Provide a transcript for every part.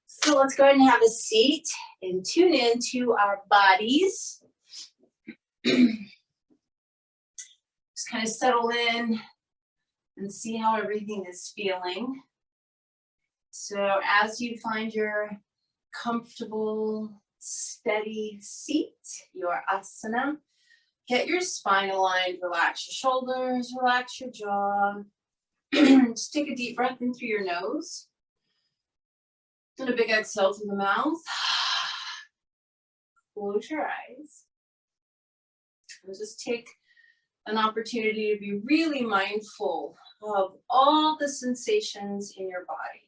So let's go ahead and have a seat and tune in to our bodies. Just kind of settle in and see how everything is feeling. So as you find your comfortable, steady seat, your asana, get your spine aligned, relax your shoulders, relax your jaw. Just take a deep breath in through your nose. And a big exhale through the mouth. Close your eyes. And just take an opportunity to be really mindful of all the sensations in your body.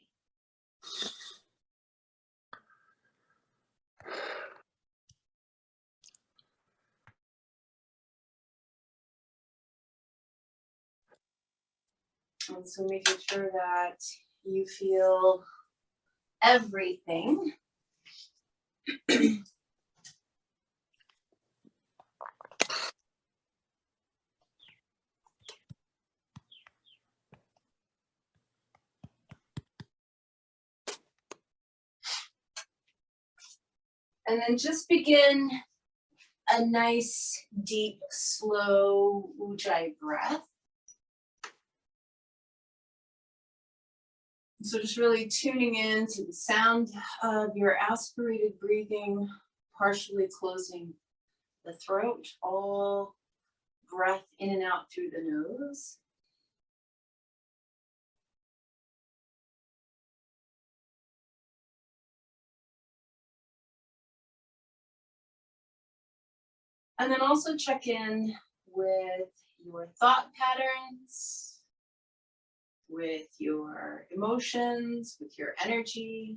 And so making sure that you feel everything. And then just begin a nice, deep, slow Ujjayi breath. So just really tuning in to the sound of your aspirated breathing, partially closing the throat, all breath in and out through the nose. And then also check in with your thought patterns, with your emotions, with your energy.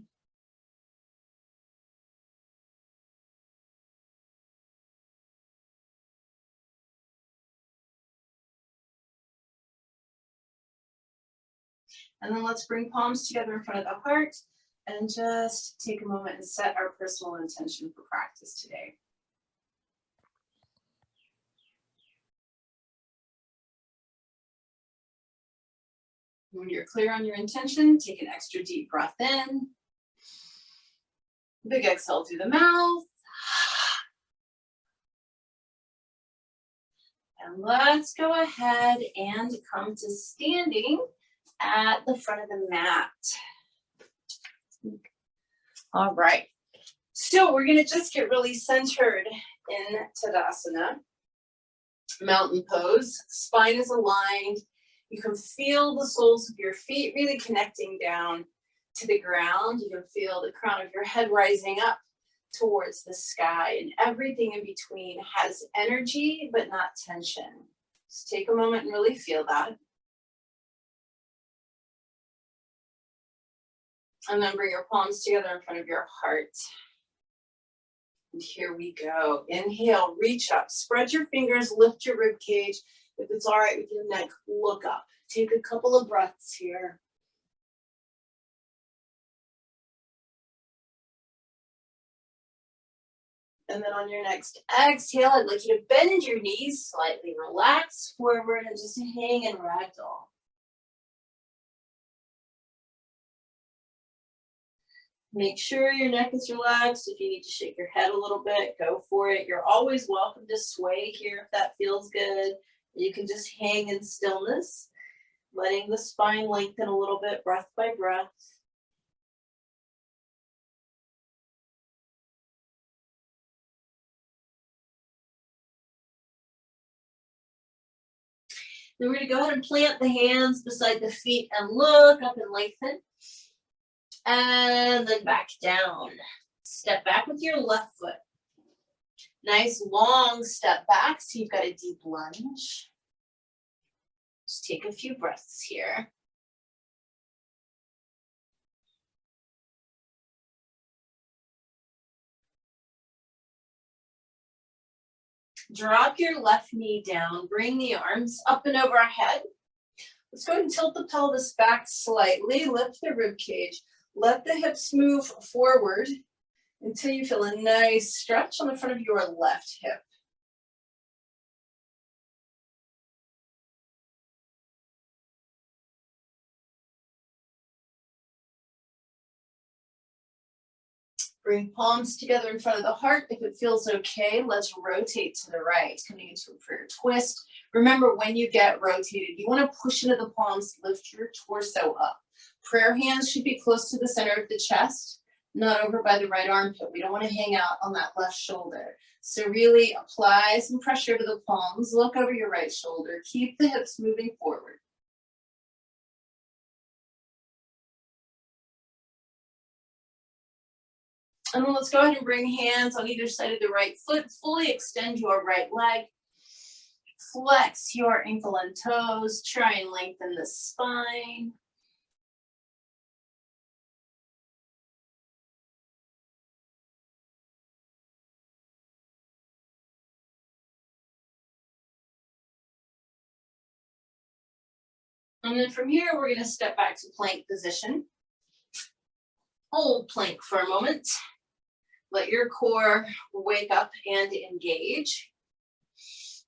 And then let's bring palms together in front of the heart and just take a moment and set our personal intention for practice today. When you're clear on your intention, take an extra deep breath in. Big exhale through the mouth. And let's go ahead and come to standing at the front of the mat. All right. So we're going to just get really centered in Tadasana. Mountain pose. Spine is aligned. You can feel the soles of your feet really connecting down to the ground. You can feel the crown of your head rising up towards the sky, and everything in between has energy but not tension. Just take a moment and really feel that. And then bring your palms together in front of your heart. And here we go. Inhale, reach up, spread your fingers, lift your rib cage. If it's all right with your neck, look up. Take a couple of breaths here. And then on your next exhale, I'd like you to bend your knees slightly, relax forward, and just hang and ragdoll. Make sure your neck is relaxed. If you need to shake your head a little bit, go for it. You're always welcome to sway here if that feels good. You can just hang in stillness, letting the spine lengthen a little bit, breath by breath. Then we're going to go ahead and plant the hands beside the feet and look up and lengthen. And then back down. Step back with your left foot. Nice long step back, so you've got a deep lunge. Just take a few breaths here. Drop your left knee down, bring the arms up and over our head. Let's go ahead and tilt the pelvis back slightly, lift the rib cage. Let the hips move forward until you feel a nice stretch on the front of your left hip. Bring palms together in front of the heart. If it feels okay, let's rotate to the right, coming into a prayer twist. Remember, when you get rotated, you want to push into the palms, lift your torso up. Prayer hands should be close to the center of the chest, not over by the right armpit. We don't want to hang out on that left shoulder. So really apply some pressure to the palms, look over your right shoulder, keep the hips moving forward. And then let's go ahead and bring hands on either side of the right foot. Fully extend your right leg. Flex your ankle and toes. Try and lengthen the spine. And then from here, we're going to step back to plank position. Hold plank for a moment. Let your core wake up and engage.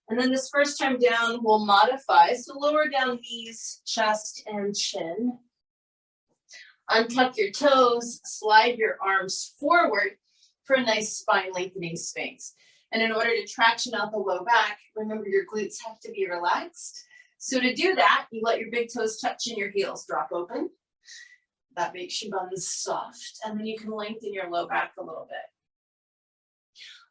And then this first time down, we'll modify. So lower down knees, chest, and chin. Untuck your toes, slide your arms forward for a nice spine lengthening sphinx. And in order to traction out the low back, remember your glutes have to be relaxed. So to do that, you let your big toes touch and your heels drop open. That makes your buns soft. And then you can lengthen your low back a little bit.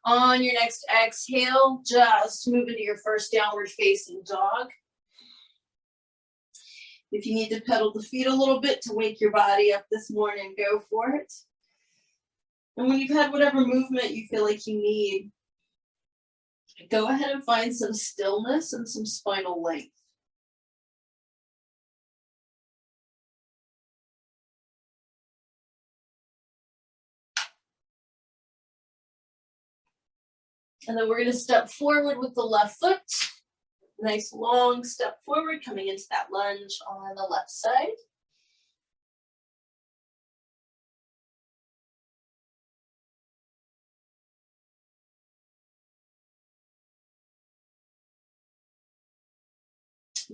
On your next exhale, just move into your first downward facing dog. If you need to pedal the feet a little bit to wake your body up this morning, go for it. And when you've had whatever movement you feel like you need, go ahead and find some stillness and some spinal length. And then we're going to step forward with the left foot. Nice long step forward, coming into that lunge on the left side.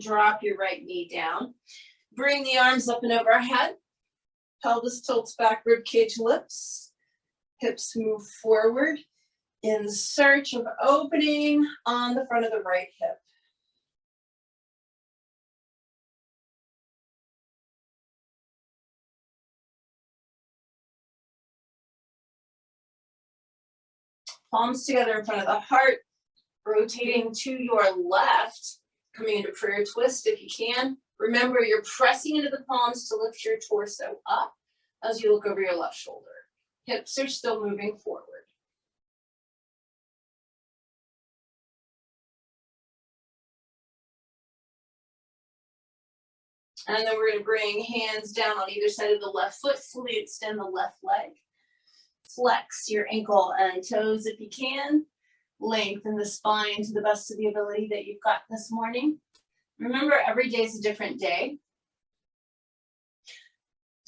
Drop your right knee down. Bring the arms up and overhead. Pelvis tilts back, rib cage lifts. Hips move forward in search of opening on the front of the right hip. Palms together in front of the heart, rotating to your left, coming into prayer twist if you can. Remember, you're pressing into the palms to lift your torso up as you look over your left shoulder. Hips are still moving forward. And then we're going to bring hands down on either side of the left foot, fully extend the left leg. Flex your ankle and toes if you can. Lengthen the spine to the best of the ability that you've got this morning. Remember, every day is a different day.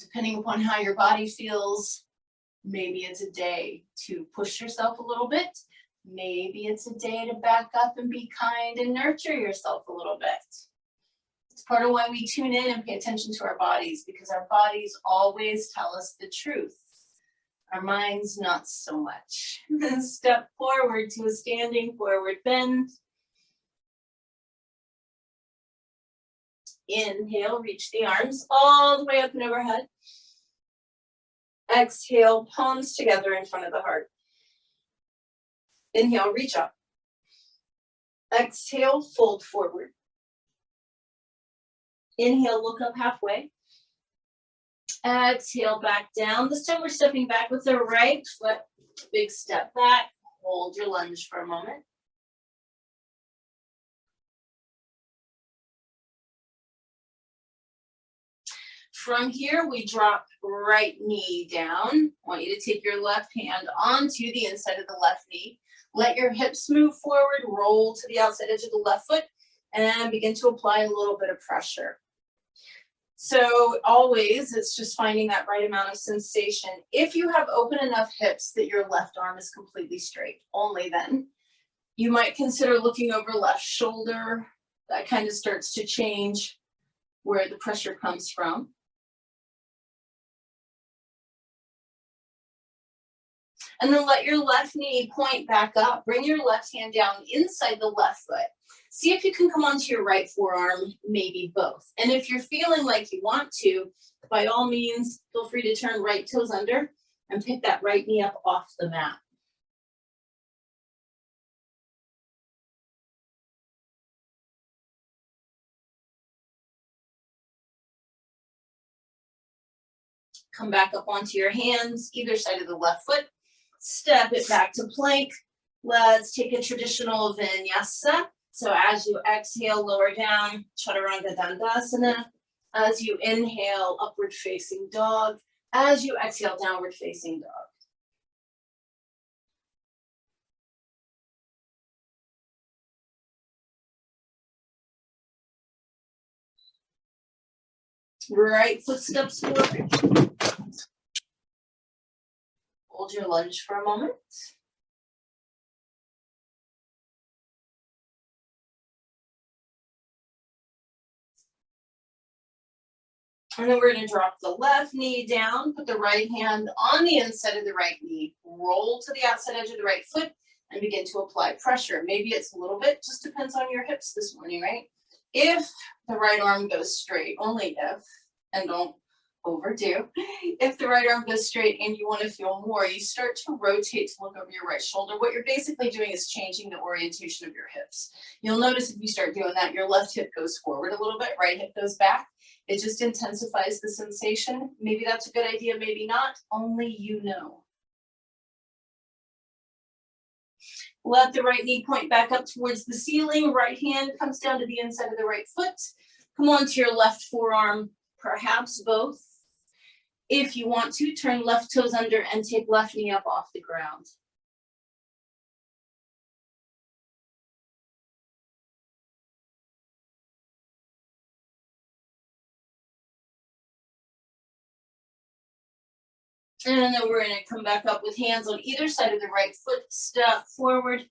Depending upon how your body feels, maybe it's a day to push yourself a little bit. Maybe it's a day to back up and be kind and nurture yourself a little bit. It's part of why we tune in and pay attention to our bodies, because our bodies always tell us the truth. Our minds, not so much. Step forward to a standing forward bend. Inhale, reach the arms all the way up and overhead. Exhale, palms together in front of the heart. Inhale, reach up. Exhale, fold forward. Inhale, look up halfway. Exhale, back down. This time we're stepping back with the right foot. Big step back. Hold your lunge for a moment. From here, we drop right knee down. I want you to take your left hand onto the inside of the left knee. Let your hips move forward, roll to the outside edge of the left foot, and begin to apply a little bit of pressure. So always, it's just finding that right amount of sensation. If you have open enough hips that your left arm is completely straight, only then, you might consider looking over left shoulder. That kind of starts to change where the pressure comes from. And then let your left knee point back up. Bring your left hand down inside the left foot. See if you can come onto your right forearm, maybe both. And if you're feeling like you want to, by all means, feel free to turn right toes under and pick that right knee up off the mat. Come back up onto your hands, either side of the left foot. Step it back to plank. Let's take a traditional vinyasa. So as you exhale, lower down, Chaturanga Dandasana. As you inhale, upward facing dog. As you exhale, downward facing dog. Right foot steps forward. Hold your lunge for a moment. And then we're going to drop the left knee down, put the right hand on the inside of the right knee, roll to the outside edge of the right foot, and begin to apply pressure. Maybe it's a little bit, just depends on your hips this morning, right? If the right arm goes straight, only if, and don't overdo, if the right arm goes straight and you want to feel more, you start to rotate to look over your right shoulder. What you're basically doing is changing the orientation of your hips. You'll notice if you start doing that, your left hip goes forward a little bit, right hip goes back. It just intensifies the sensation. Maybe that's a good idea, maybe not. Only you know. Let the right knee point back up towards the ceiling. Right hand comes down to the inside of the right foot. Come on to your left forearm, perhaps both. If you want to, turn left toes under and take left knee up off the ground. And then we're going to come back up with hands on either side of the right foot, step forward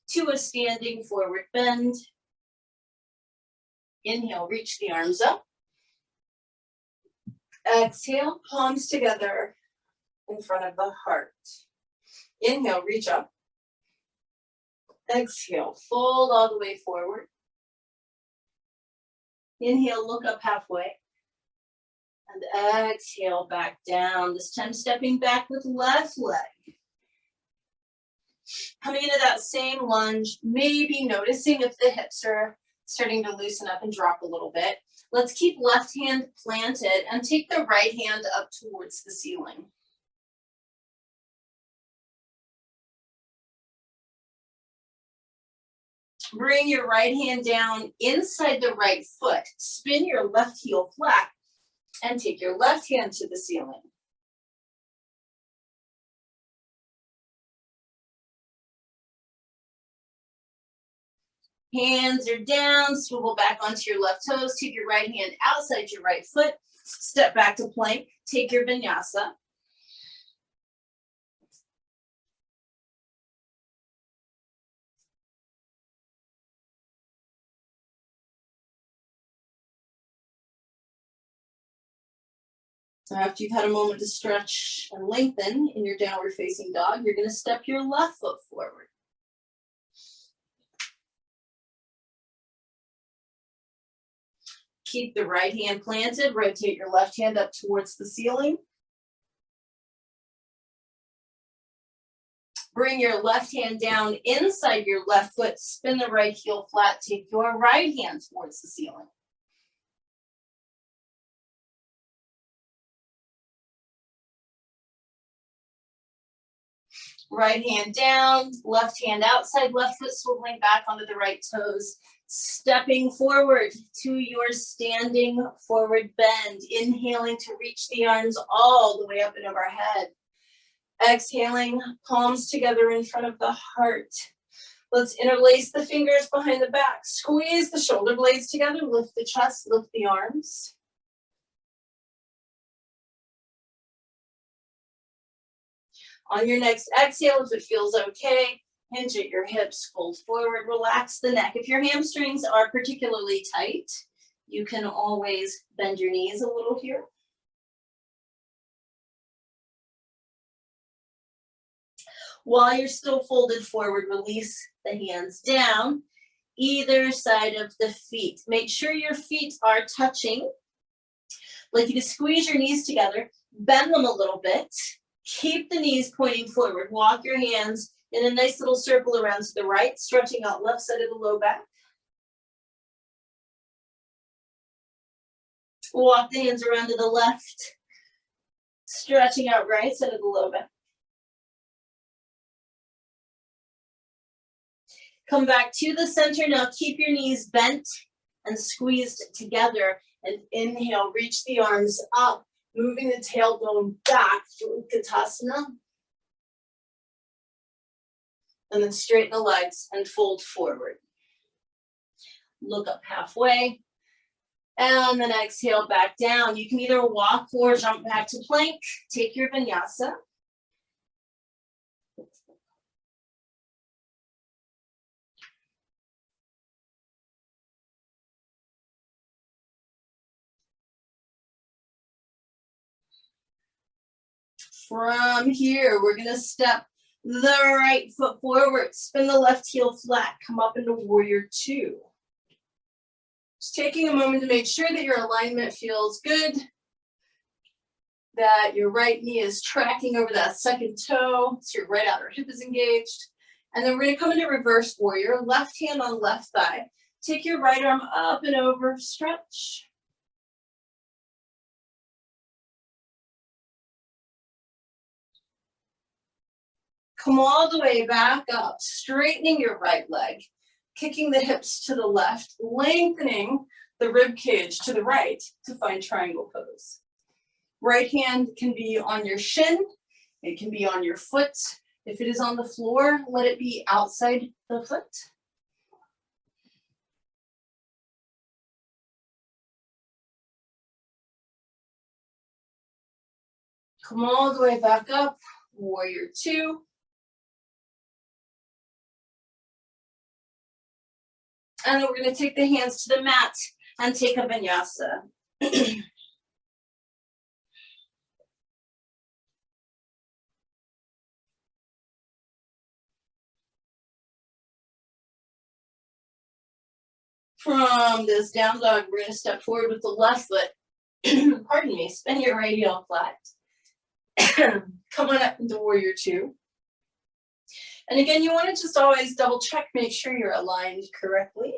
to a standing forward bend. Inhale, reach the arms up. Exhale, palms together in front of the heart. Inhale, reach up. Exhale, fold all the way forward. Inhale, look up halfway. And exhale, back down. This time stepping back with left leg. Coming into that same lunge, maybe noticing if the hips are starting to loosen up and drop a little bit. Let's keep left hand planted and take the right hand up towards the ceiling. Bring your right hand down inside the right foot. Spin your left heel flat and take your left hand to the ceiling. Hands are down, swivel back onto your left toes, take your right hand outside your right foot, step back to plank, take your vinyasa. So after you've had a moment to stretch and lengthen in your downward facing dog, you're going to step your left foot forward. Keep the right hand planted, rotate your left hand up towards the ceiling. Bring your left hand down inside your left foot, spin the right heel flat, take your right hand towards the ceiling. Right hand down, left hand outside, left foot swiveling back onto the right toes. Stepping forward to your standing forward bend. Inhaling to reach the arms all the way up and overhead. Exhaling, palms together in front of the heart. Let's interlace the fingers behind the back. Squeeze the shoulder blades together, lift the chest, lift the arms. On your next exhale, if it feels okay, hinge at your hips, fold forward, relax the neck. If your hamstrings are particularly tight, you can always bend your knees a little here. While you're still folded forward, release the hands down, either side of the feet. Make sure your feet are touching. Like you to squeeze your knees together, bend them a little bit, keep the knees pointing forward. Walk your hands in a nice little circle around to the right, stretching out left side of the low back. Walk the hands around to the left, stretching out right side of the low back. Come back to the center. Now keep your knees bent and squeezed together. And inhale, reach the arms up, moving the tailbone back to Utkatasana. And then straighten the legs and fold forward. Look up halfway. And then exhale back down. You can either walk or jump back to plank. Take your vinyasa. From here, we're gonna step the right foot forward, spin the left heel flat, come up into warrior two. Just taking a moment to make sure that your alignment feels good, that your right knee is tracking over that second toe, so your right outer hip is engaged. And then we're gonna come into reverse warrior, left hand on left thigh. Take your right arm up and over, stretch. Come all the way back up, straightening your right leg, kicking the hips to the left, lengthening the rib cage to the right to find triangle pose. Right hand can be on your shin, it can be on your foot. If it is on the floor, let it be outside the foot. Come all the way back up, warrior two. And then we're going to take the hands to the mat and take a vinyasa. From this down dog, we're going to step forward with the left foot. Pardon me, spin your right heel flat. Come on up into warrior two. And again, you want to just always double check, make sure you're aligned correctly.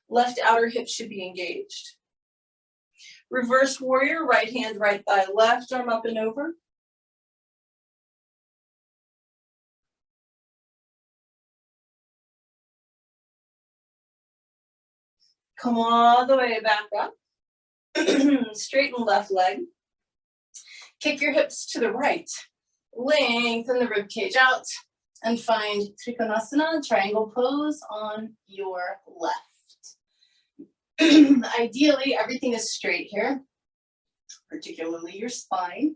Left outer hip should be engaged. Reverse warrior, right hand, right thigh, left arm up and over. Come all the way back up. Straighten left leg. Kick your hips to the right. Lengthen the rib cage out. And find Trikonasana, triangle pose on your left. Ideally, everything is straight here, particularly your spine.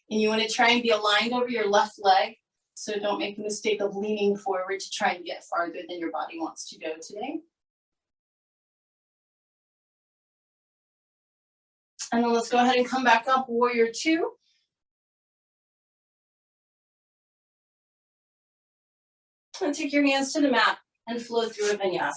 And you want to try and be aligned over your left leg, so don't make the mistake of leaning forward to try and get farther than your body wants to go today. And then let's go ahead and come back up, warrior two. And take your hands to the mat and flow through a vinyasa.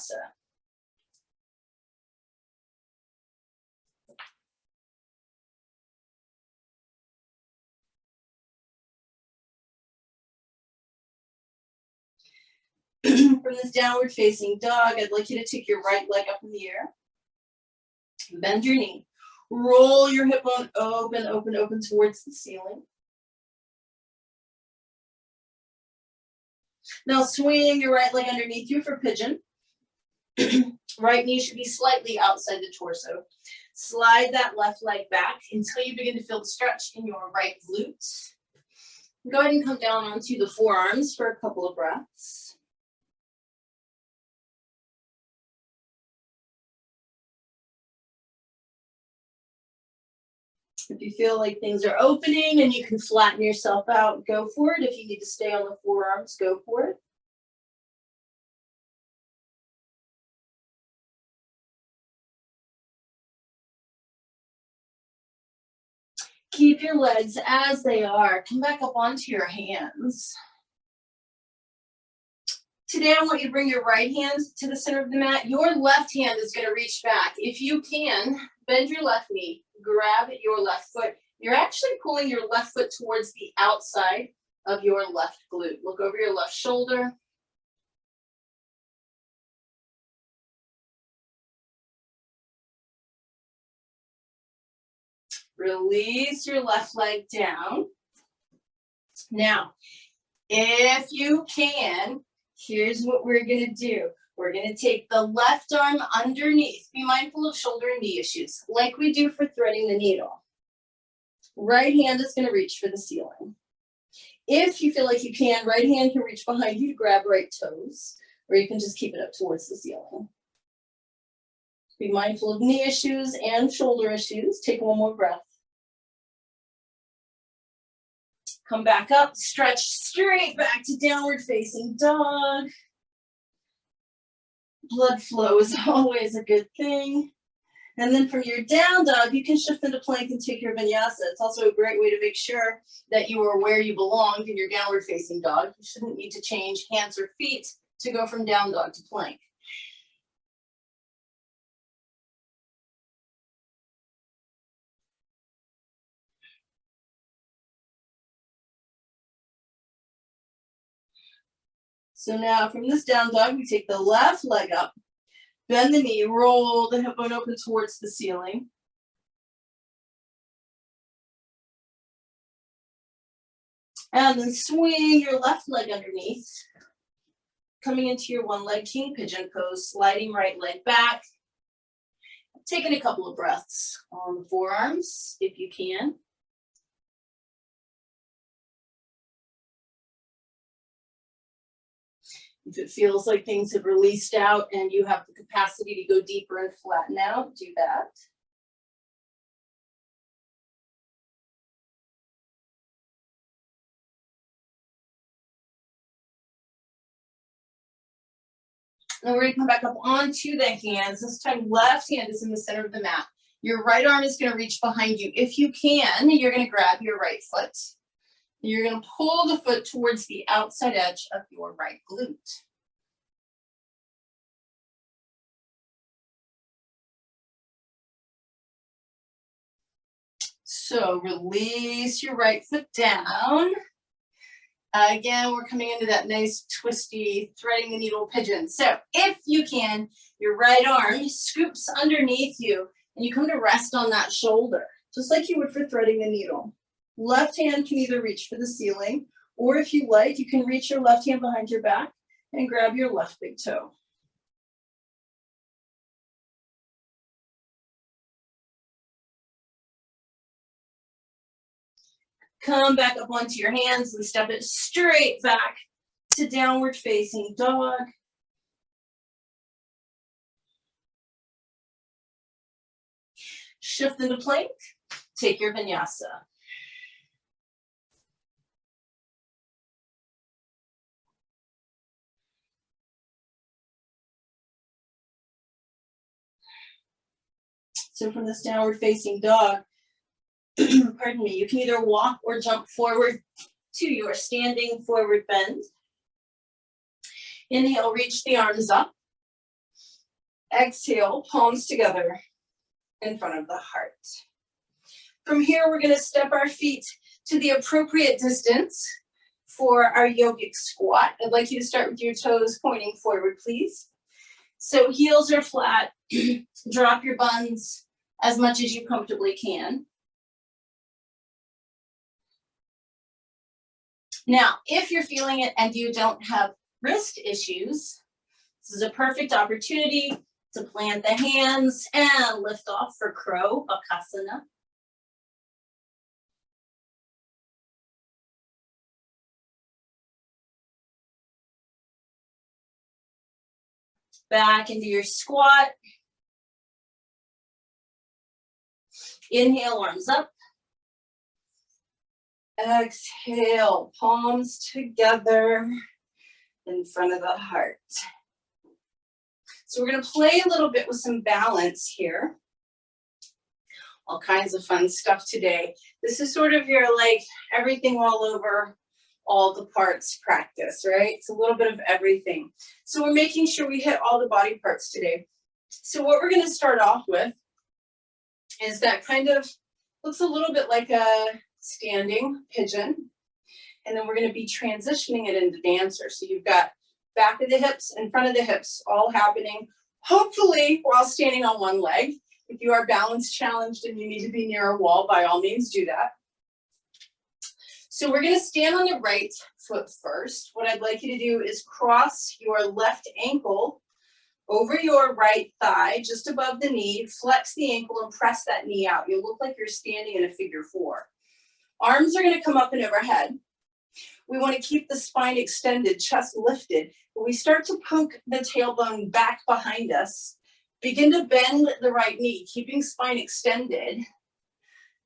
From this downward facing dog, I'd like you to take your right leg up in the air. Bend your knee. Roll your hip bone open, open, open towards the ceiling. Now swing your right leg underneath you for pigeon. Right knee should be slightly outside the torso. Slide that left leg back until you begin to feel the stretch in your right glute. Go ahead and come down onto the forearms for a couple of breaths. If you feel like things are opening and you can flatten yourself out, go for it. If you need to stay on the forearms, go for it. Keep your legs as they are. Come back up onto your hands. Today, I want you to bring your right hand to the center of the mat. Your left hand is gonna reach back. If you can, bend your left knee, grab your left foot. You're actually pulling your left foot towards the outside of your left glute. Look over your left shoulder. Release your left leg down. Now, if you can, here's what we're gonna do. We're gonna take the left arm underneath. Be mindful of shoulder and knee issues, like we do for threading the needle. Right hand is gonna reach for the ceiling. If you feel like you can, right hand can reach behind you to grab right toes, or you can just keep it up towards the ceiling. Be mindful of knee issues and shoulder issues. Take one more breath. Come back up, stretch straight back to downward facing dog. Blood flow is always a good thing. And then from your down dog, you can shift into plank and take your vinyasa. It's also a great way to make sure that you are where you belong in your downward facing dog. You shouldn't need to change hands or feet to go from down dog to plank. So now from this down dog, we take the left leg up, bend the knee, roll the hip bone open towards the ceiling. And then swing your left leg underneath, coming into your one leg king pigeon pose, sliding right leg back. Taking a couple of breaths on the forearms, if you can. If it feels like things have released out and you have the capacity to go deeper and flatten out, do that. And we're gonna come back up onto the hands. This time, left hand is in the center of the mat. Your right arm is gonna reach behind you. If you can, you're gonna grab your right foot. You're gonna pull the foot towards the outside edge of your right glute. So release your right foot down. Again, we're coming into that nice twisty threading the needle pigeon. So if you can, your right arm scoops underneath you and you come to rest on that shoulder, just like you would for threading the needle. Left hand can either reach for the ceiling, or if you like, you can reach your left hand behind your back and grab your left big toe. Come back up onto your hands and step it straight back to downward facing dog. Shift into plank, take your vinyasa. So from this downward facing dog, pardon me, you can either walk or jump forward to your standing forward bend. Inhale, reach the arms up. Exhale, palms together in front of the heart. From here, we're gonna step our feet to the appropriate distance for our yogic squat. I'd like you to start with your toes pointing forward, please. So heels are flat, drop your buns as much as you comfortably can. Now, if you're feeling it and you don't have wrist issues, this is a perfect opportunity to plant the hands and lift off for Crow Bakasana. Back into your squat. Inhale, arms up. Exhale, palms together in front of the heart. So we're gonna play a little bit with some balance here. All kinds of fun stuff today. This is sort of your like everything all over all the parts practice, right? It's a little bit of everything. So we're making sure we hit all the body parts today. So what we're gonna start off with is that kind of looks a little bit like a standing pigeon. And then we're gonna be transitioning it into dancer. So you've got back of the hips and front of the hips all happening, hopefully while standing on one leg. If you are balance challenged and you need to be near a wall, by all means do that. So we're gonna stand on the right foot first. What I'd like you to do is cross your left ankle over your right thigh, just above the knee, flex the ankle and press that knee out. You'll look like you're standing in a figure four. Arms are gonna come up and overhead. We wanna keep the spine extended, chest lifted. When we start to poke the tailbone back behind us, begin to bend the right knee, keeping spine extended.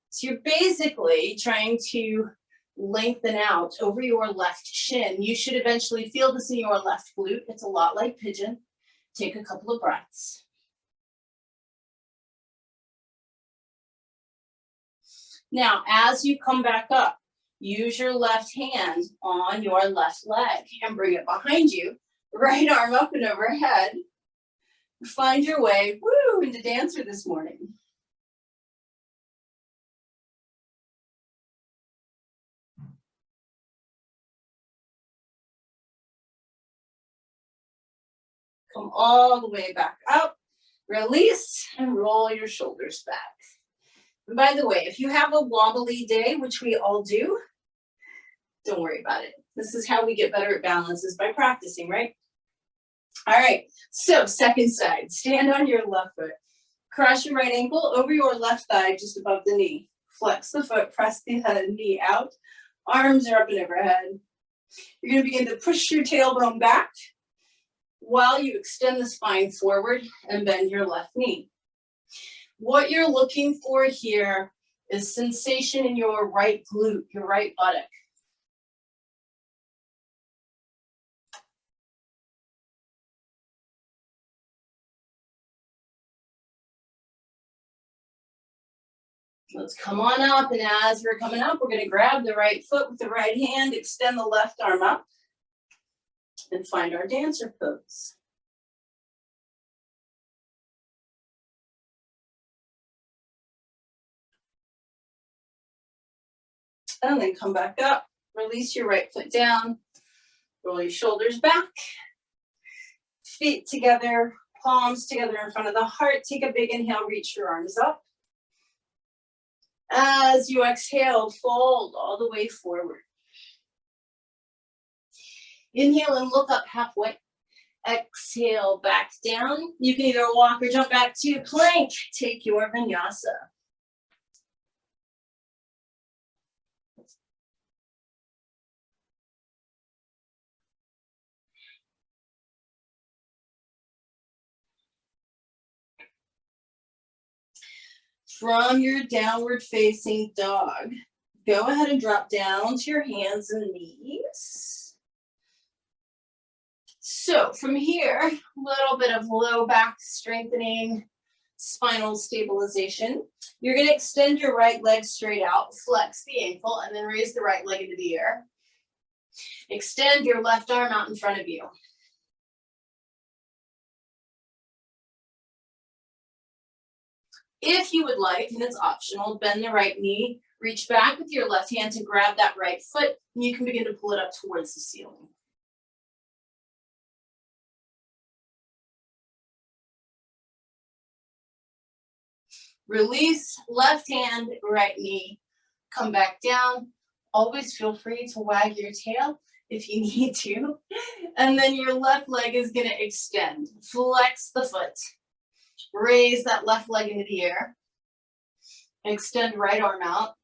So you're basically trying to lengthen out over your left shin. You should eventually feel this in your left glute. It's a lot like pigeon. Take a couple of breaths. Now, as you come back up, use your left hand on your left leg and bring it behind you. Right arm up and overhead. Find your way, woo, into dancer this morning. Come all the way back up, release, and roll your shoulders back. And by the way, if you have a wobbly day, which we all do, don't worry about it. This is how we get better at balance, is by practicing, right? All right, so second side, stand on your left foot. Cross your right ankle over your left thigh, just above the knee. Flex the foot, press the knee out. Arms are up and overhead. You're gonna begin to push your tailbone back while you extend the spine forward and bend your left knee. What you're looking for here is sensation in your right glute, your right buttock. Let's come on up, and as we're coming up, we're gonna grab the right foot with the right hand, extend the left arm up, and find our dancer pose. And then come back up, release your right foot down, roll your shoulders back, feet together, palms together in front of the heart. Take a big inhale, reach your arms up. As you exhale, fold all the way forward. Inhale and look up halfway. Exhale, back down. You can either walk or jump back to plank. Take your vinyasa. From your downward facing dog, go ahead and drop down to your hands and knees. So from here, a little bit of low back strengthening, spinal stabilization. You're gonna extend your right leg straight out, flex the ankle, and then raise the right leg into the air. Extend your left arm out in front of you. If you would like, and it's optional, bend the right knee, reach back with your left hand to grab that right foot, and you can begin to pull it up towards the ceiling. Release, left hand, right knee, come back down. Always feel free to wag your tail if you need to. And then your left leg is gonna extend. Flex the foot. Raise that left leg into the air. Extend right arm out.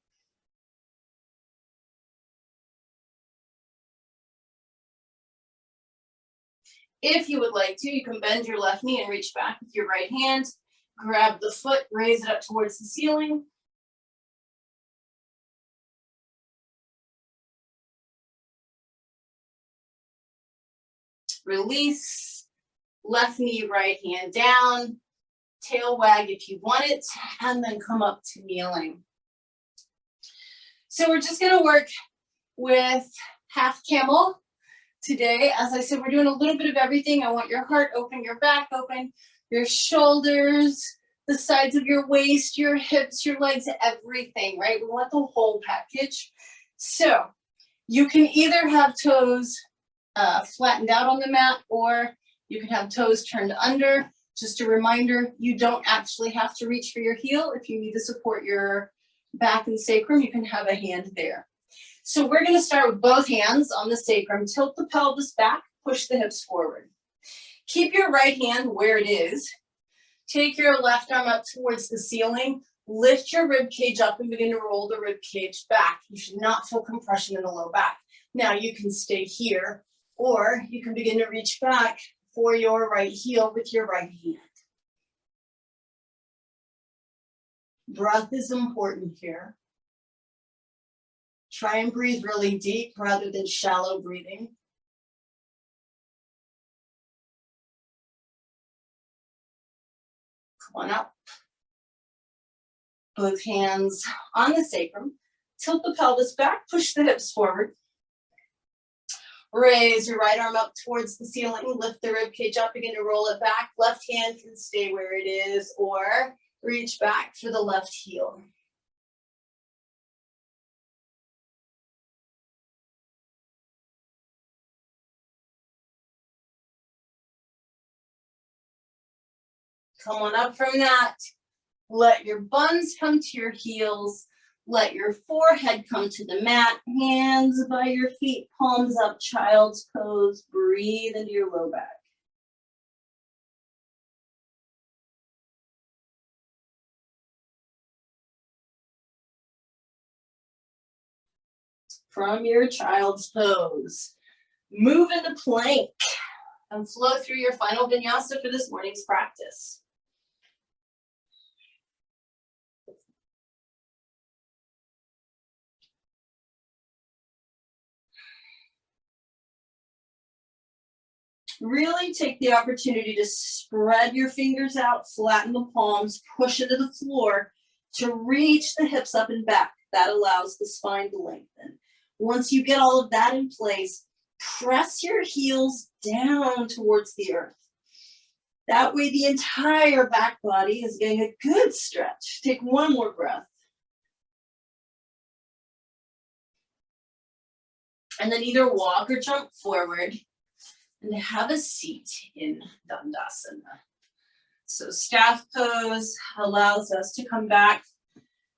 If you would like to, you can bend your left knee and reach back with your right hand. Grab the foot, raise it up towards the ceiling. Release, left knee, right hand down. Tail wag if you want it, and then come up to kneeling. So we're just gonna work with half camel. Today, as I said, we're doing a little bit of everything. I want your heart open, your back open, your shoulders, the sides of your waist, your hips, your legs, everything, right? We want the whole package. So you can either have toes flattened out on the mat, or you can have toes turned under. Just a reminder, you don't actually have to reach for your heel. If you need to support your back and sacrum, you can have a hand there. So we're gonna start with both hands on the sacrum, tilt the pelvis back, push the hips forward. Keep your right hand where it is. Take your left arm up towards the ceiling, lift your rib cage up and begin to roll the rib cage back. You should not feel compression in the low back. Now you can stay here, or you can begin to reach back for your right heel with your right hand. Breath is important here. Try and breathe really deep rather than shallow breathing. Come on up. Both hands on the sacrum. Tilt the pelvis back, push the hips forward. Raise your right arm up towards the ceiling, lift the rib cage up, begin to roll it back. Left hand can stay where it is, or reach back for the left heel. Come on up from that. Let your buns come to your heels. Let your forehead come to the mat. Hands by your feet, palms up, child's pose. Breathe into your low back. From your child's pose, move into plank and flow through your final vinyasa for this morning's practice. Really take the opportunity to spread your fingers out, flatten the palms, push into the floor to reach the hips up and back. That allows the spine to lengthen. Once you get all of that in place, press your heels down towards the earth. That way the entire back body is getting a good stretch. Take one more breath. And then either walk or jump forward and have a seat in Dandasana. So staff pose allows us to come back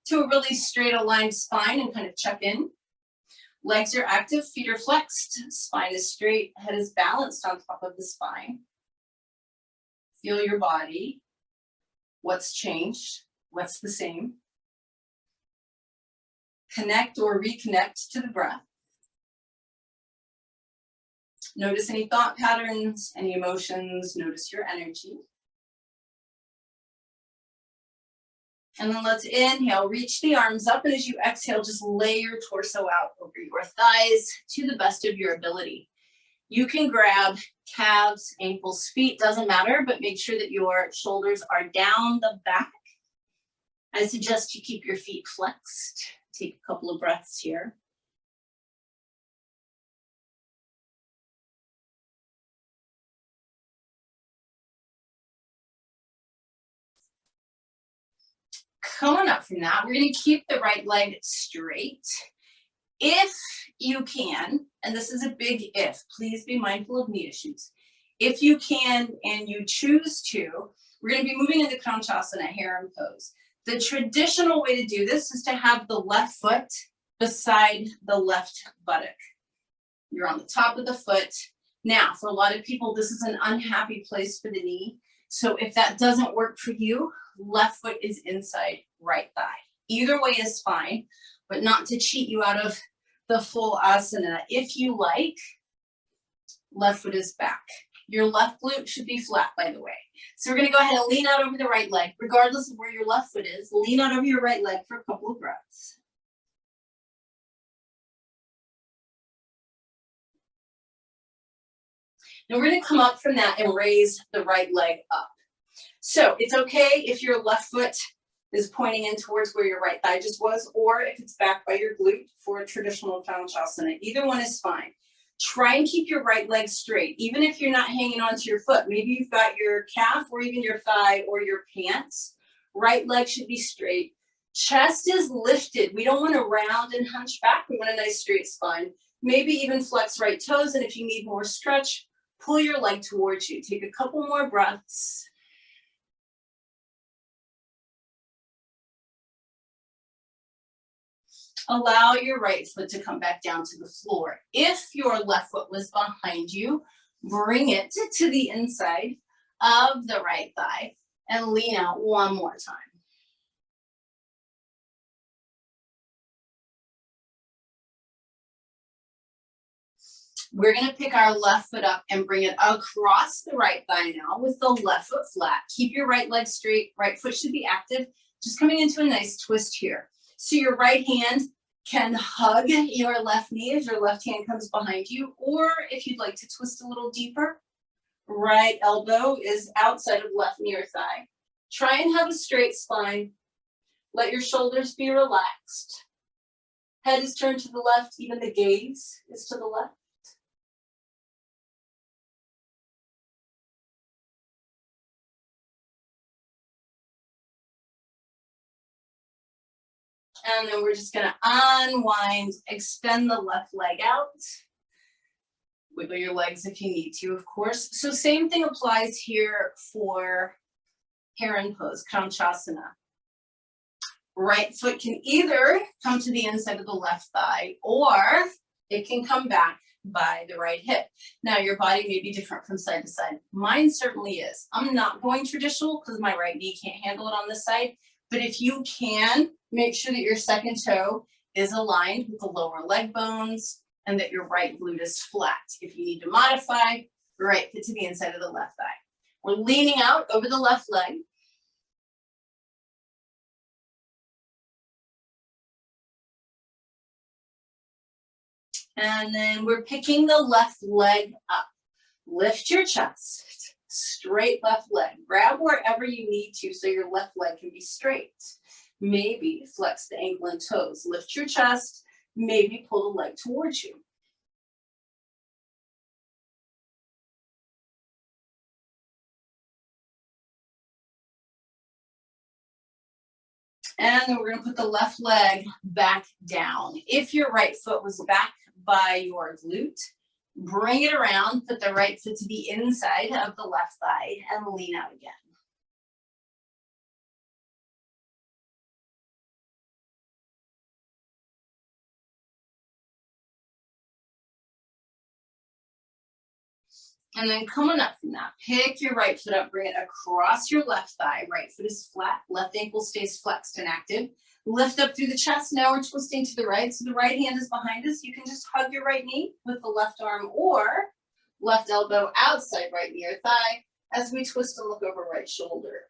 to a really straight aligned spine and kind of check in. Legs are active, feet are flexed, spine is straight, head is balanced on top of the spine. Feel your body. What's changed? What's the same? Connect or reconnect to the breath. Notice any thought patterns, any emotions, notice your energy. And then let's inhale, reach the arms up, and as you exhale, just lay your torso out over your thighs to the best of your ability. You can grab calves, ankles, feet, doesn't matter, but make sure that your shoulders are down the back. I suggest you keep your feet flexed. Take a couple of breaths here. Coming up from that, we're going to keep the right leg straight. If you can, and this is a big if, please be mindful of knee issues. If you can and you choose to, we're going to be moving into Kranchasana, harem pose. The traditional way to do this is to have the left foot beside the left buttock. You're on the top of the foot. Now, for a lot of people, this is an unhappy place for the knee. So if that doesn't work for you, left foot is inside right thigh. Either way is fine, but not to cheat you out of the full asana. If you like, left foot is back. Your left glute should be flat, by the way. So we're gonna go ahead and lean out over the right leg, regardless of where your left foot is. Lean out over your right leg for a couple of breaths. Now we're gonna come up from that and raise the right leg up. So it's okay if your left foot is pointing in towards where your right thigh just was, or if it's back by your glute for a traditional Uttanasana. Either one is fine. Try and keep your right leg straight, even if you're not hanging onto your foot. Maybe you've got your calf or even your thigh or your pants. Right leg should be straight. Chest is lifted. We don't want to round and hunch back. We want a nice straight spine. Maybe even flex right toes, and if you need more stretch, pull your leg towards you. Take a couple more breaths. Allow your right foot to come back down to the floor. If your left foot was behind you, bring it to the inside of the right thigh and lean out one more time. We're gonna pick our left foot up and bring it across the right thigh now with the left foot flat. Keep your right leg straight, right foot should be active. Just coming into a nice twist here. So your right hand can hug your left knee as your left hand comes behind you, or if you'd like to twist a little deeper, right elbow is outside of left knee or thigh. Try and have a straight spine. Let your shoulders be relaxed. Head is turned to the left, even the gaze is to the left. And then we're just gonna unwind, extend the left leg out. Wiggle your legs if you need to, of course. So same thing applies here for Heron pose, Kramchasana. Right foot can either come to the inside of the left thigh, or it can come back by the right hip. Now your body may be different from side to side. Mine certainly is. I'm not going traditional because my right knee can't handle it on this side. But if you can, make sure that your second toe is aligned with the lower leg bones and that your right glute is flat. If you need to modify, right foot to the inside of the left thigh. We're leaning out over the left leg. And then we're picking the left leg up. Lift your chest, straight left leg. Grab wherever you need to so your left leg can be straight. Maybe flex the ankle and toes. Lift your chest, maybe pull the leg towards you. And then we're gonna put the left leg back down. If your right foot was back by your glute, bring it around, put the right foot to the inside of the left thigh and lean out again. And then coming up from that, pick your right foot up, bring it across your left thigh. Right foot is flat, left ankle stays flexed and active. Lift up through the chest. Now we're twisting to the right. So the right hand is behind us. You can just hug your right knee with the left arm or left elbow outside right knee or thigh as we twist and look over right shoulder.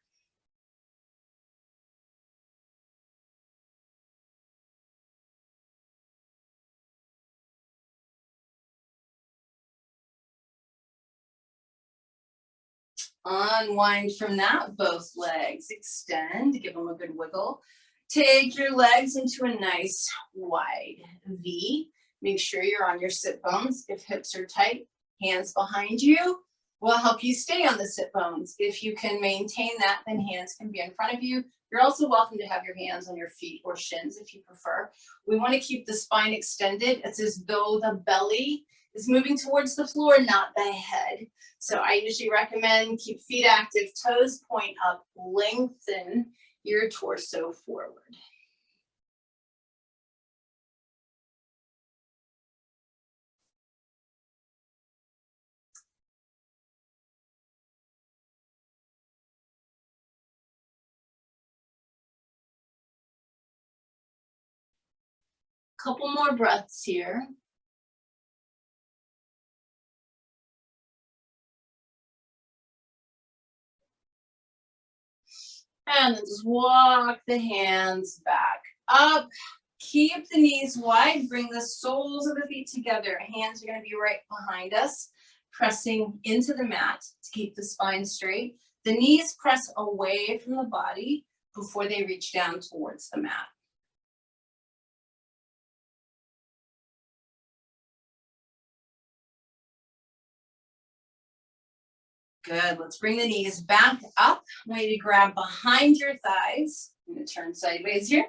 Unwind from that, both legs extend, give them a good wiggle. Take your legs into a nice wide V. Make sure you're on your sit bones. If hips are tight, hands behind you will help you stay on the sit bones. If you can maintain that, then hands can be in front of you. You're also welcome to have your hands on your feet or shins if you prefer. We want to keep the spine extended. It's as though the belly is moving towards the floor, not the head. So I usually recommend keep feet active, toes point up, lengthen your torso forward. Couple more breaths here. And then just walk the hands back up. Keep the knees wide. Bring the soles of the feet together. Hands are going to be right behind us, pressing into the mat to keep the spine straight. The knees press away from the body. before they reach down towards the mat. Good, let's bring the knees back up. I want you to grab behind your thighs. I'm gonna turn sideways here.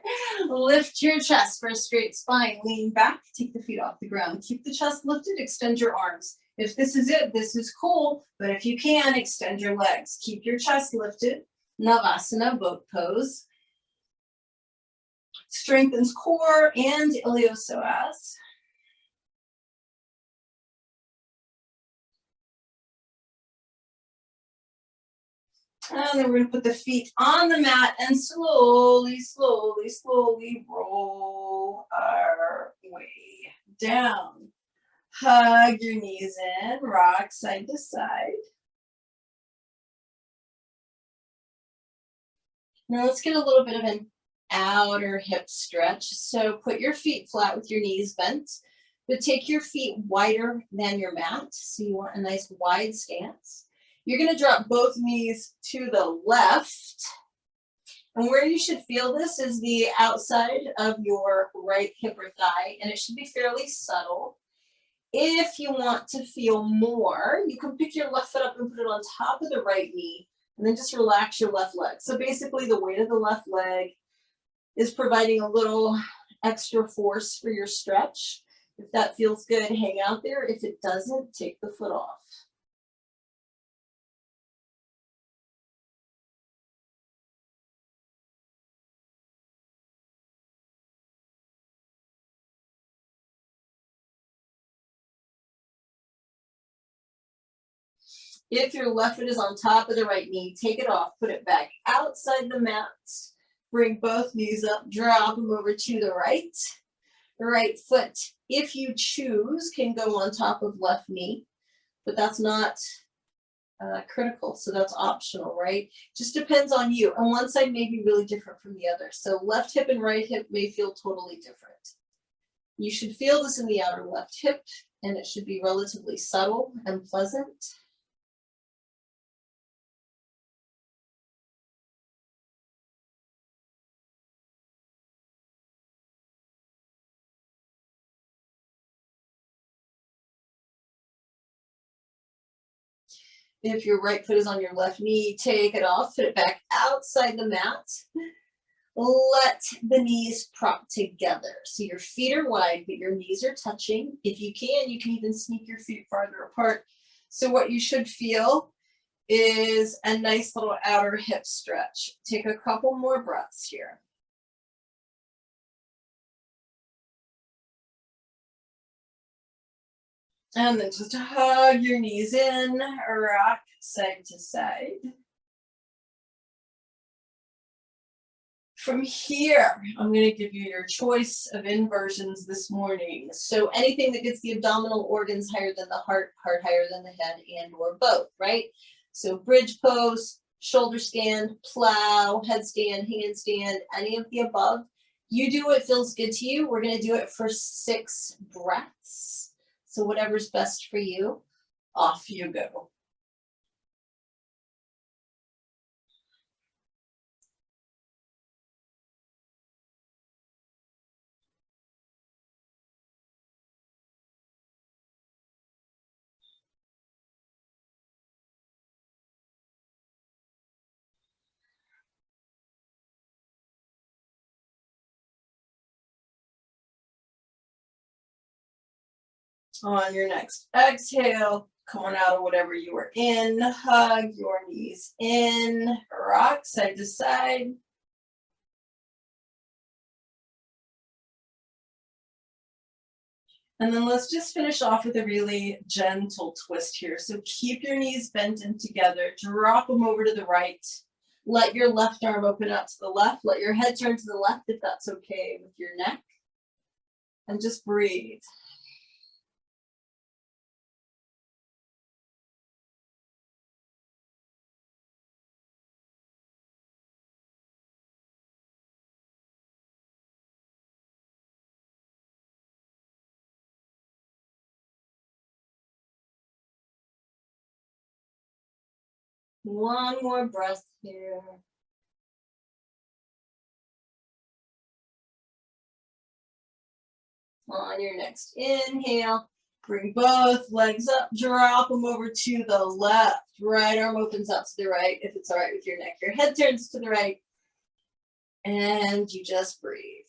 Lift your chest for a straight spine. Lean back, take the feet off the ground. Keep the chest lifted, extend your arms. If this is it, this is cool, but if you can, extend your legs. Keep your chest lifted. Navasana, boat pose. Strengthens core and iliopsoas. And then we're gonna put the feet on the mat and slowly, slowly, slowly roll our way down. Hug your knees in, rock side to side. Now let's get a little bit of an outer hip stretch. So put your feet flat with your knees bent, but take your feet wider than your mat. So you want a nice wide stance. You're gonna drop both knees to the left. And where you should feel this is the outside of your right hip or thigh, and it should be fairly subtle. If you want to feel more, you can pick your left foot up and put it on top of the right knee, and then just relax your left leg. So basically the weight of the left leg is providing a little extra force for your stretch. If that feels good, hang out there. If it doesn't, take the foot off. If your left foot is on top of the right knee, take it off, put it back outside the mat. Bring both knees up, drop them over to the right. Right foot, if you choose, can go on top of left knee, but that's not critical, so that's optional, right? Just depends on you. And one side may be really different from the other. So left hip and right hip may feel totally different. You should feel this in the outer left hip, and it should be relatively subtle and pleasant. If your right foot is on your left knee, take it off, put it back outside the mat. Let the knees prop together. So your feet are wide, but your knees are touching. If you can even sneak your feet farther apart. So what you should feel is a nice little outer hip stretch. Take a couple more breaths here. And then just hug your knees in, rock side to side. From here, I'm going to give you your choice of inversions this morning. So anything that gets the abdominal organs higher than the heart higher than the head, and or both, right? So bridge pose, shoulder stand, plow, headstand, handstand, any of the above. You do what feels good to you. We're going to do it for 6 breaths. So whatever's best for you, off you go. On your next exhale, coming out of whatever you were in, hug your knees in, rock side to side. And then let's just finish off with a really gentle twist here. So keep your knees bent in together, drop them over to the right. Let your left arm open up to the left. Let your head turn to the left if that's okay with your neck. And just breathe. One more breath here. On your next inhale, bring both legs up, drop them over to the left. Right arm opens out to the right. If it's all right with your neck, your head turns to the right. And you just breathe.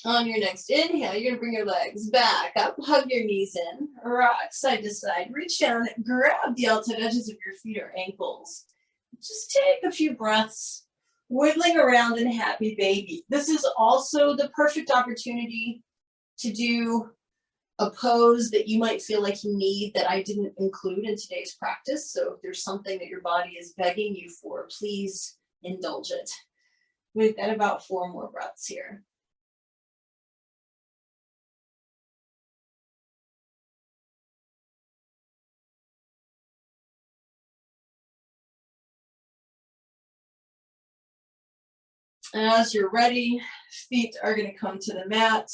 On your next inhale, you're gonna bring your legs back up, hug your knees in, rock side to side, reach down, grab the outside edges of your feet or ankles. Just take a few breaths, wiggling around in happy baby. This is also the perfect opportunity to do a pose that you might feel like you need that I didn't include in today's practice. So if there's something that your body is begging you for, please indulge it. We've got about 4 more breaths here. As you're ready, feet are going to come to the mat,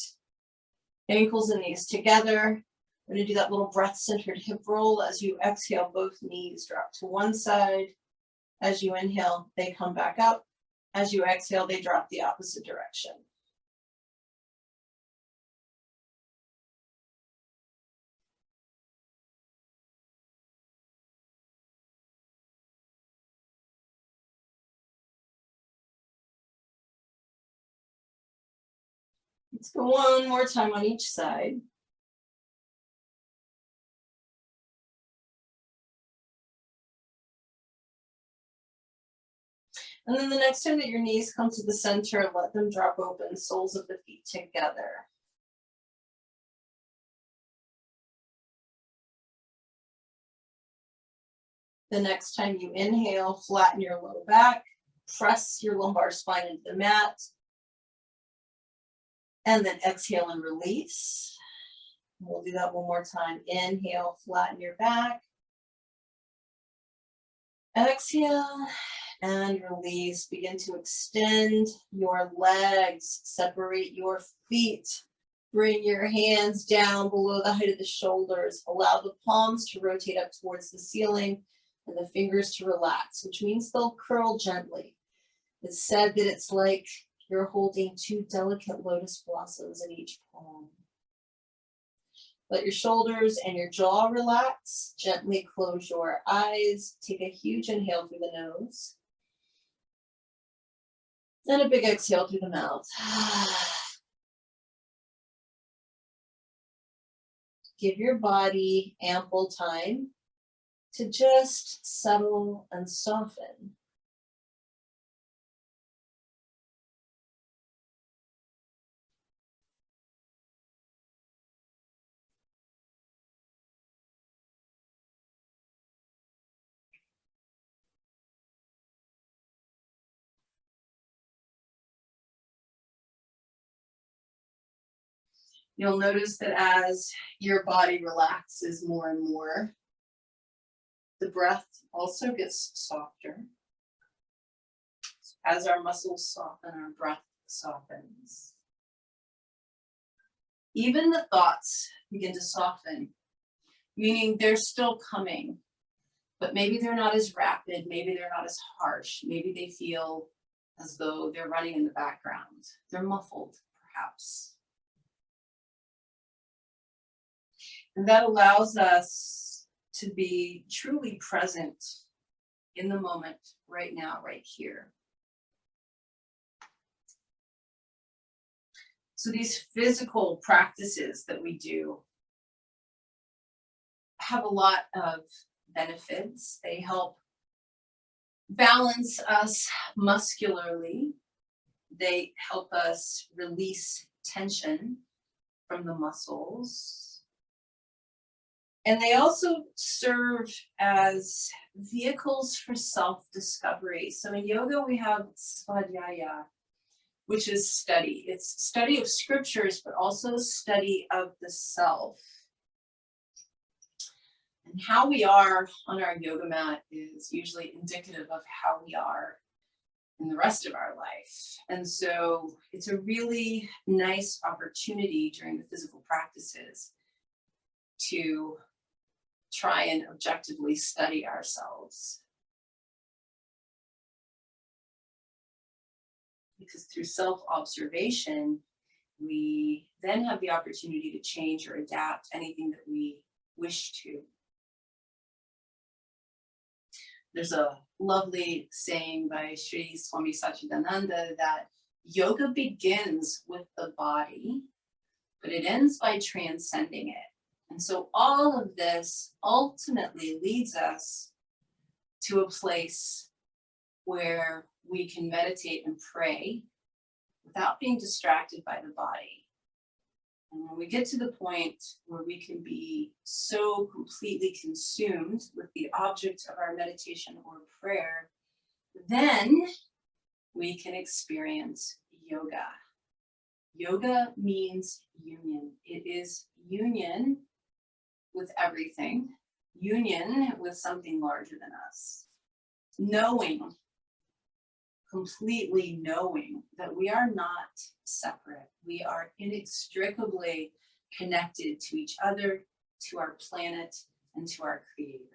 ankles and knees together. We're going to do that little breath-centered hip roll. As you exhale, both knees drop to one side. As you inhale, they come back up. As you exhale, they drop the opposite direction. Let's go one more time on each side. And then the next time that your knees come to the center, let them drop open, soles of the feet together. The next time you inhale, flatten your low back, press your lumbar spine into the mat, and then exhale and release. We'll do that one more time. Inhale, flatten your back. Exhale and release. Begin to extend your legs, separate your feet. Bring your hands down below the height of the shoulders. Allow the palms to rotate up towards the ceiling and the fingers to relax, which means they'll curl gently. It's said that it's like you're holding 2 delicate lotus blossoms in each palm. Let your shoulders and your jaw relax. Gently close your eyes. Take a huge inhale through the nose. And a big exhale through the mouth. Give your body ample time to just settle and soften. You'll notice that as your body relaxes more and more, the breath also gets softer. As our muscles soften, our breath softens. Even the thoughts begin to soften, meaning they're still coming, but maybe they're not as rapid, maybe they're not as harsh, maybe they feel as though they're running in the background. They're muffled, perhaps. And that allows us to be truly present in the moment, right now, right here. So these physical practices that we do have a lot of benefits. They help balance us muscularly. They help us release tension from the muscles. And they also serve as vehicles for self-discovery. So in yoga, we have svadhyaya, which is study. It's study of scriptures, but also study of the self. And how we are on our yoga mat is usually indicative of how we are in the rest of our life. And so it's a really nice opportunity during the physical practices to try and objectively study ourselves. Because through self-observation, we then have the opportunity to change or adapt anything that we wish to. There's a lovely saying by Sri Swami Satchidananda that yoga begins with the body, but it ends by transcending it. And so all of this ultimately leads us to a place where we can meditate and pray without being distracted by the body. And when we get to the point where we can be so completely consumed with the object of our meditation or prayer, then we can experience yoga. Yoga means union. It is union with everything, union with something larger than us. Knowing, completely knowing that we are not separate. We are inextricably connected to each other, to our planet, and to our Creator.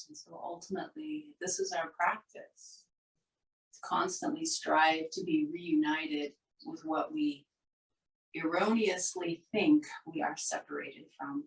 And so ultimately, this is our practice. To constantly strive to be reunited with what we erroneously think we are separated from.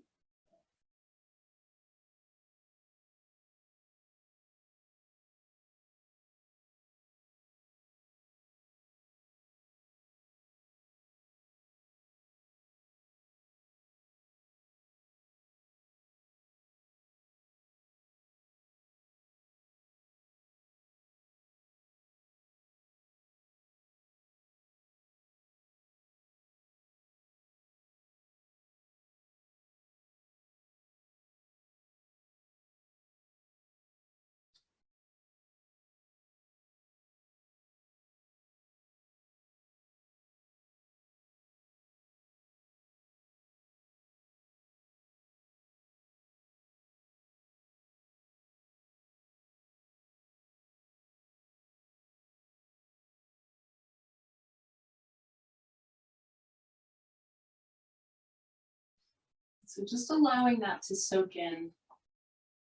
So just allowing that to soak in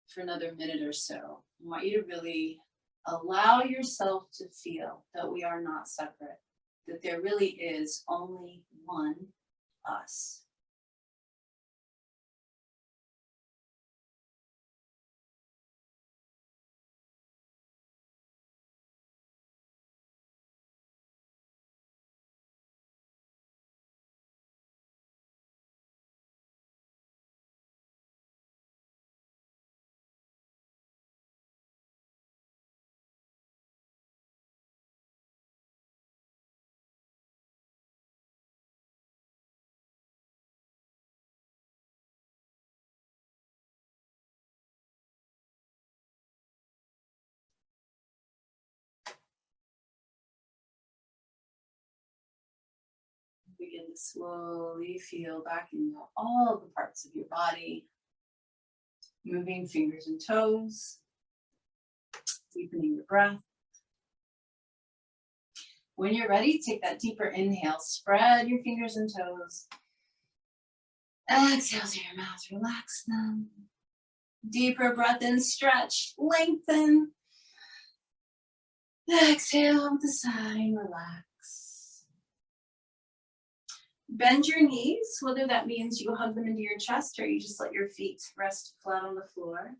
for another minute or so. I want you to really allow yourself to feel that we are not separate, that there really is only one us. Begin to slowly feel back into all the parts of your body, moving fingers and toes, deepening your breath. When you're ready, take that deeper inhale, spread your fingers and toes. Exhale to your mouth, relax them. Deeper breath in, stretch, lengthen. Exhale with a sigh, relax. Bend your knees, whether that means you hug them into your chest or you just let your feet rest flat on the floor.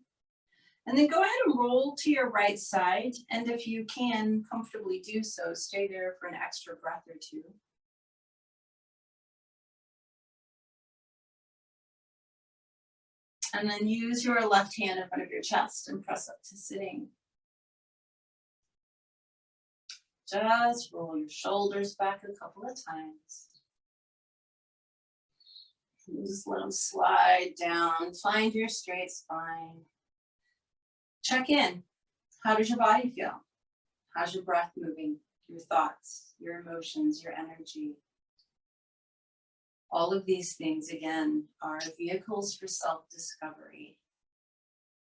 And then go ahead and roll to your right side. And if you can comfortably do so, stay there for an extra breath or two. And then use your left hand in front of your chest and press up to sitting. Just roll your shoulders back a couple of times. And just let them slide down. Find your straight spine. Check in. How does your body feel? How's your breath moving? Your thoughts, your emotions, your energy. All of these things, again, are vehicles for self-discovery.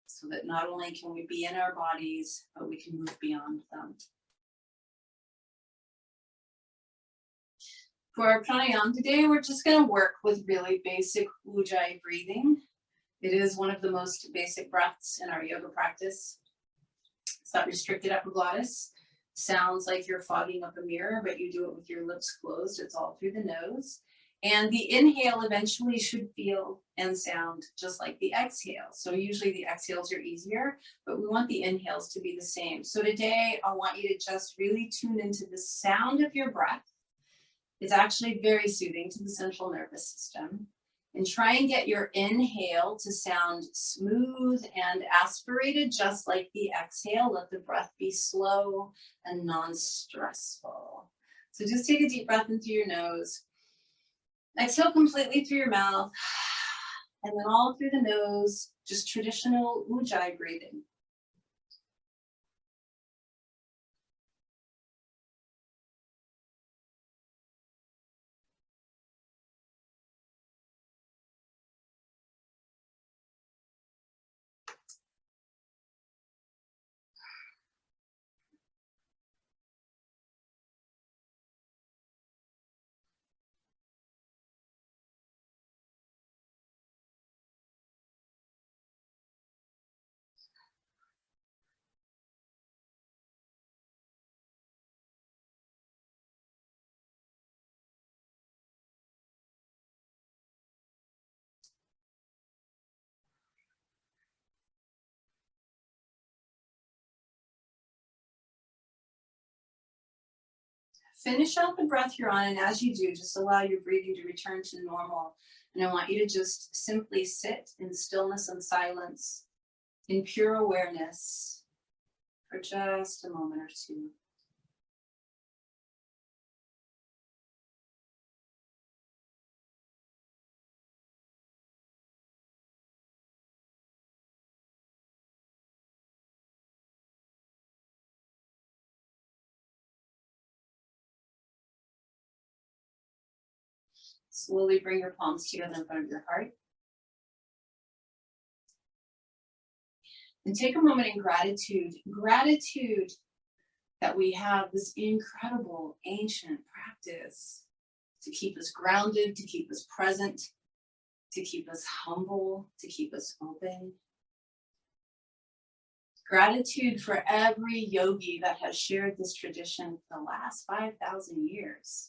So that not only can we be in our bodies, but we can move beyond them. For our pranayama today, we're just going to work with really basic Ujjayi breathing. It is one of the most basic breaths in our yoga practice. It's that restricted epiglottis. Sounds like you're fogging up a mirror, but you do it with your lips closed. It's all through the nose. And the inhale eventually should feel and sound just like the exhale. So usually the exhales are easier, but we want the inhales to be the same. So today I want you to just really tune into the sound of your breath. It's actually very soothing to the central nervous system. And try and get your inhale to sound smooth and aspirated, just like the exhale. Let the breath be slow and non-stressful. So just take a deep breath in through your nose. Exhale completely through your mouth. And then all through the nose, just traditional Ujjayi breathing. Finish out the breath you're on, and as you do, just allow your breathing to return to normal. And I want you to just simply sit in stillness and silence, in pure awareness, for just a moment or two. Slowly bring your palms together in front of your heart. And take a moment in gratitude. Gratitude that we have this incredible ancient practice to keep us grounded, to keep us present, to keep us humble, to keep us open. Gratitude for every yogi that has shared this tradition for the last 5,000 years.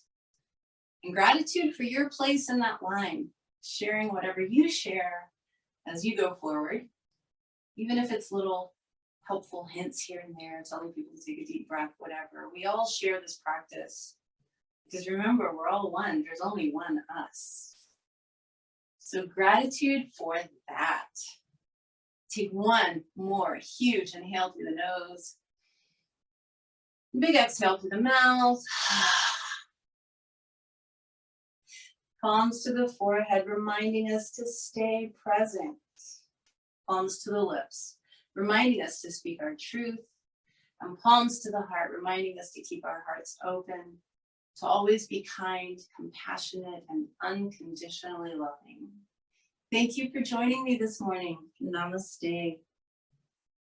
And gratitude for your place in that line, sharing whatever you share as you go forward, even if it's little helpful hints here and there, telling people to take a deep breath, whatever. We all share this practice because remember, we're all one. There's only one us. So gratitude for that. Take one more huge inhale through the nose. Big exhale through the mouth. Palms to the forehead, reminding us to stay present. Palms to the lips, reminding us to speak our truth. And palms to the heart, reminding us to keep our hearts open, to always be kind, compassionate, and unconditionally loving. Thank you for joining me this morning. Namaste.